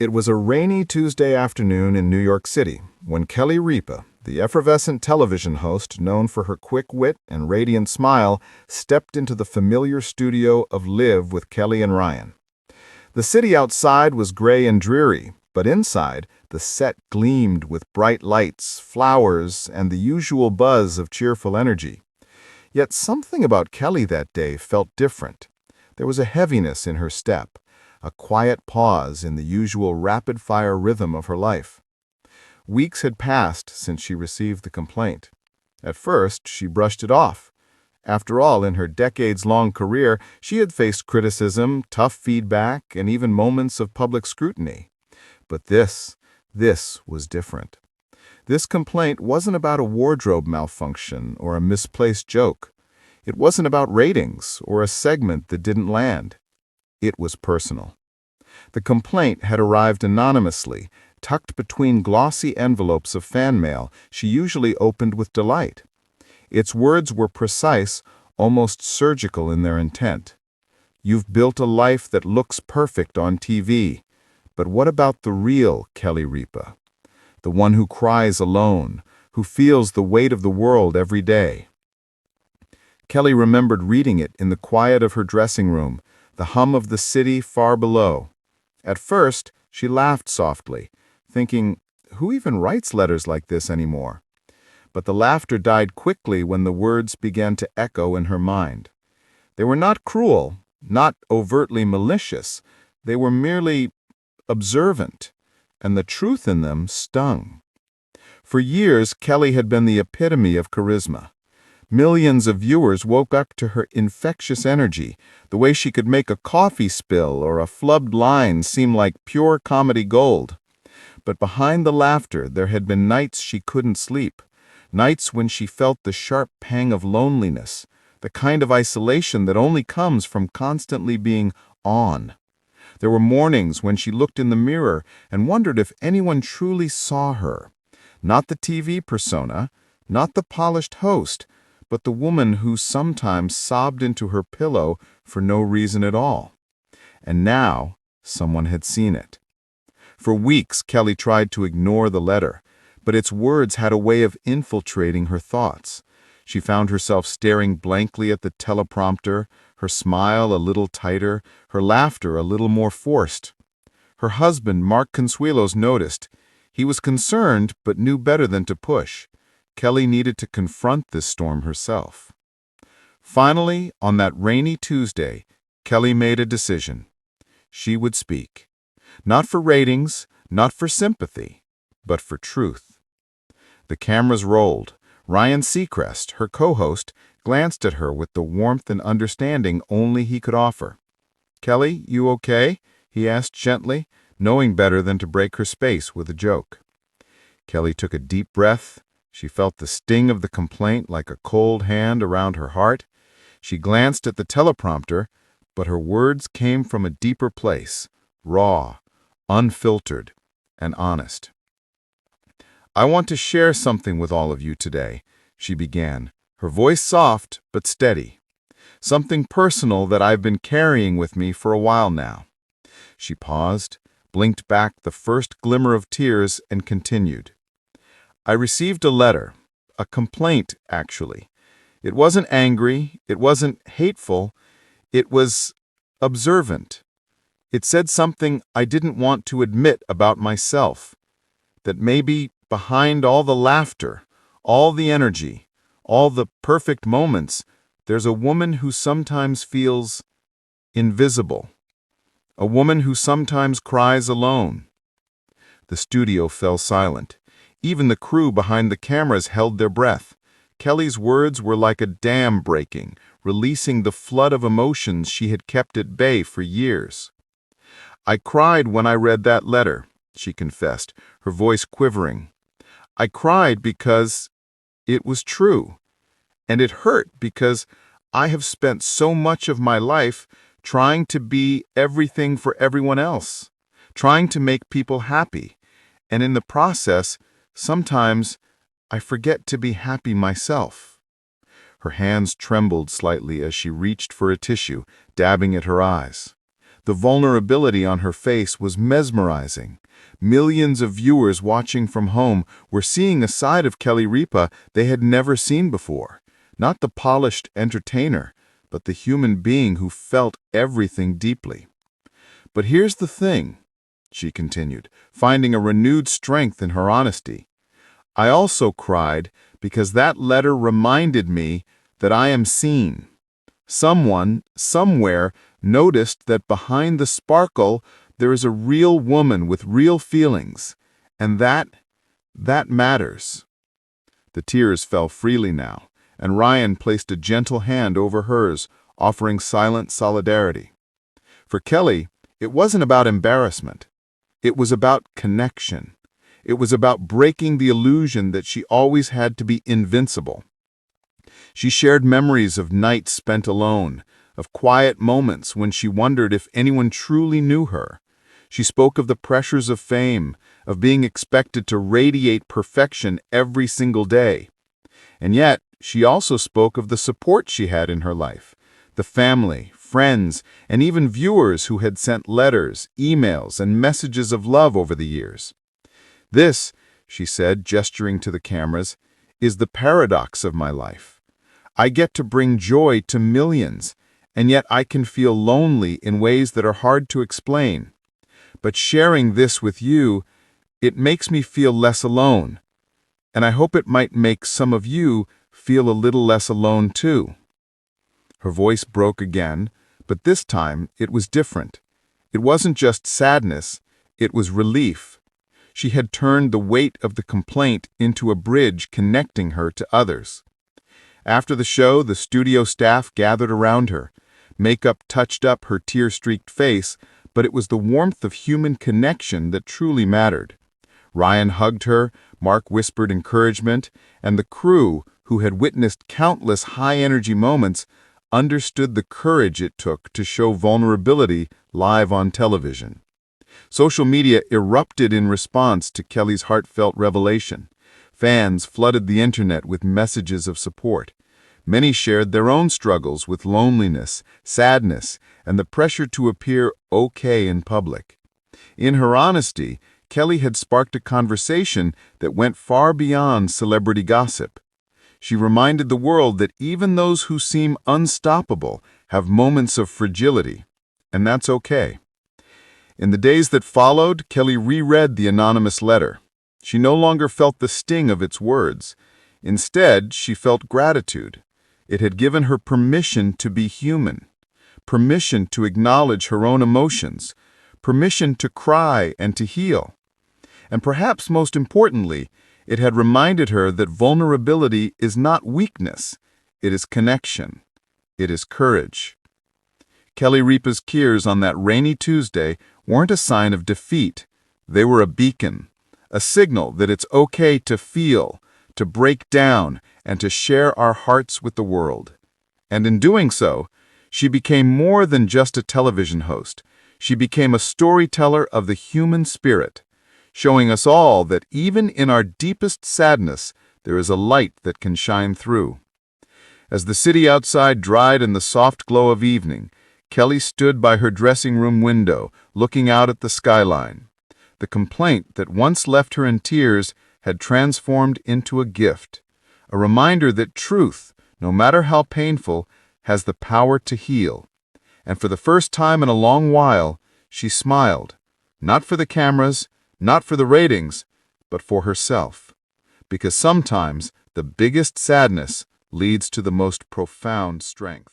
It was a rainy Tuesday afternoon in New York City when Kelly Ripa, the effervescent television host known for her quick wit and radiant smile, stepped into the familiar studio of Live with Kelly and Ryan. The city outside was gray and dreary, but inside, the set gleamed with bright lights, flowers, and the usual buzz of cheerful energy. Yet something about Kelly that day felt different. There was a heaviness in her step, a quiet pause in the usual rapid-fire rhythm of her life. Weeks had passed since she received the complaint. At first, she brushed it off. After all, in her decades-long career, she had faced criticism, tough feedback, and even moments of public scrutiny. But this was different. This complaint wasn't about a wardrobe malfunction or a misplaced joke. It wasn't about ratings or a segment that didn't land. It was personal. The complaint had arrived anonymously, tucked between glossy envelopes of fan mail she usually opened with delight. Its words were precise, almost surgical in their intent. "You've built a life that looks perfect on TV, but what about the real Kelly Ripa? The one who cries alone, who feels the weight of the world every day." Kelly remembered reading it in the quiet of her dressing room, the hum of the city far below. At first, she laughed softly, thinking, who even writes letters like this anymore? But the laughter died quickly when the words began to echo in her mind. They were not cruel, not overtly malicious. They were merely observant, and the truth in them stung. For years, Kelly had been the epitome of charisma. Millions of viewers woke up to her infectious energy, the way she could make a coffee spill or a flubbed line seem like pure comedy gold. But behind the laughter, there had been nights she couldn't sleep, nights when she felt the sharp pang of loneliness, the kind of isolation that only comes from constantly being on. There were mornings when she looked in the mirror and wondered if anyone truly saw her. Not the TV persona, not the polished host, but the woman who sometimes sobbed into her pillow for no reason at all. And now, someone had seen it. For weeks, Kelly tried to ignore the letter, but its words had a way of infiltrating her thoughts. She found herself staring blankly at the teleprompter, her smile a little tighter, her laughter a little more forced. Her husband, Mark Consuelos, noticed. He was concerned, but knew better than to push. Kelly needed to confront this storm herself. Finally, on that rainy Tuesday, Kelly made a decision. She would speak. Not for ratings, not for sympathy, but for truth. The cameras rolled. Ryan Seacrest, her co-host, glanced at her with the warmth and understanding only he could offer. "Kelly, you okay?" he asked gently, knowing better than to break her space with a joke. Kelly took a deep breath. She felt the sting of the complaint like a cold hand around her heart. She glanced at the teleprompter, but her words came from a deeper place, raw, unfiltered, and honest. "I want to share something with all of you today," she began, her voice soft but steady. "Something personal that I've been carrying with me for a while now." She paused, blinked back the first glimmer of tears, and continued. "I received a letter, a complaint, actually. It wasn't angry, it wasn't hateful, it was observant. It said something I didn't want to admit about myself, that maybe behind all the laughter, all the energy, all the perfect moments, there's a woman who sometimes feels invisible, a woman who sometimes cries alone." The studio fell silent. Even the crew behind the cameras held their breath. Kelly's words were like a dam breaking, releasing the flood of emotions she had kept at bay for years. "I cried when I read that letter," she confessed, her voice quivering. "I cried because it was true, and it hurt because I have spent so much of my life trying to be everything for everyone else, trying to make people happy, and in the process, sometimes I forget to be happy myself." Her hands trembled slightly as she reached for a tissue, dabbing at her eyes. The vulnerability on her face was mesmerizing. Millions of viewers watching from home were seeing a side of Kelly Ripa they had never seen before. Not the polished entertainer, but the human being who felt everything deeply. "But here's the thing," she continued, finding a renewed strength in her honesty. "I also cried because that letter reminded me that I am seen. Someone, somewhere, noticed that behind the sparkle there is a real woman with real feelings, and that matters." The tears fell freely now, and Ryan placed a gentle hand over hers, offering silent solidarity. For Kelly, it wasn't about embarrassment. It was about connection. It was about breaking the illusion that she always had to be invincible. She shared memories of nights spent alone, of quiet moments when she wondered if anyone truly knew her. She spoke of the pressures of fame, of being expected to radiate perfection every single day. And yet, she also spoke of the support she had in her life, the family, friends, and even viewers who had sent letters, emails, and messages of love over the years. "This," she said, gesturing to the cameras, "is the paradox of my life. I get to bring joy to millions, and yet I can feel lonely in ways that are hard to explain. But sharing this with you, it makes me feel less alone, and I hope it might make some of you feel a little less alone too." Her voice broke again, but this time it was different. It wasn't just sadness, it was relief. She had turned the weight of the complaint into a bridge connecting her to others. After the show, the studio staff gathered around her. Makeup touched up her tear-streaked face, but it was the warmth of human connection that truly mattered. Ryan hugged her, Mark whispered encouragement, and the crew, who had witnessed countless high-energy moments, understood the courage it took to show vulnerability live on television. Social media erupted in response to Kelly's heartfelt revelation. Fans flooded the internet with messages of support. Many shared their own struggles with loneliness, sadness, and the pressure to appear okay in public. In her honesty, Kelly had sparked a conversation that went far beyond celebrity gossip. She reminded the world that even those who seem unstoppable have moments of fragility, and that's okay. In the days that followed, Kelly reread the anonymous letter. She no longer felt the sting of its words. Instead, she felt gratitude. It had given her permission to be human, permission to acknowledge her own emotions, permission to cry and to heal. And perhaps most importantly, it had reminded her that vulnerability is not weakness, it is connection, it is courage. Kelly Ripa's tears on that rainy Tuesday weren't a sign of defeat. They were a beacon, a signal that it's okay to feel, to break down, and to share our hearts with the world. And in doing so, she became more than just a television host. She became a storyteller of the human spirit, showing us all that even in our deepest sadness, there is a light that can shine through. As the city outside dried in the soft glow of evening, Kelly stood by her dressing room window, looking out at the skyline. The complaint that once left her in tears had transformed into a gift, a reminder that truth, no matter how painful, has the power to heal. And for the first time in a long while, she smiled, not for the cameras, not for the ratings, but for herself. Because sometimes the biggest sadness leads to the most profound strength.